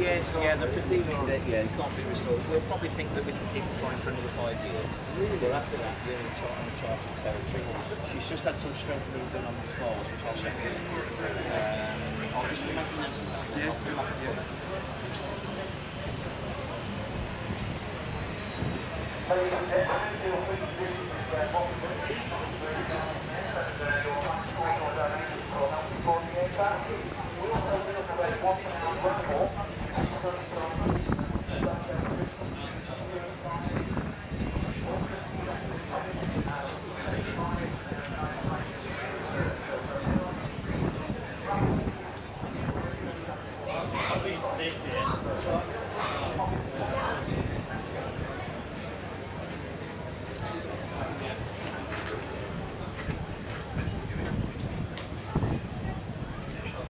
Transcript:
Yes, yeah, the fatigue index, yeah, it can't be restored. We'll probably think that we can keep it flying for another 5 years. But after that, we're in charging territory. She's just had some strengthening done on the spars, which I'll show you. I'll just make an announcement after that. I'll come back to you. We also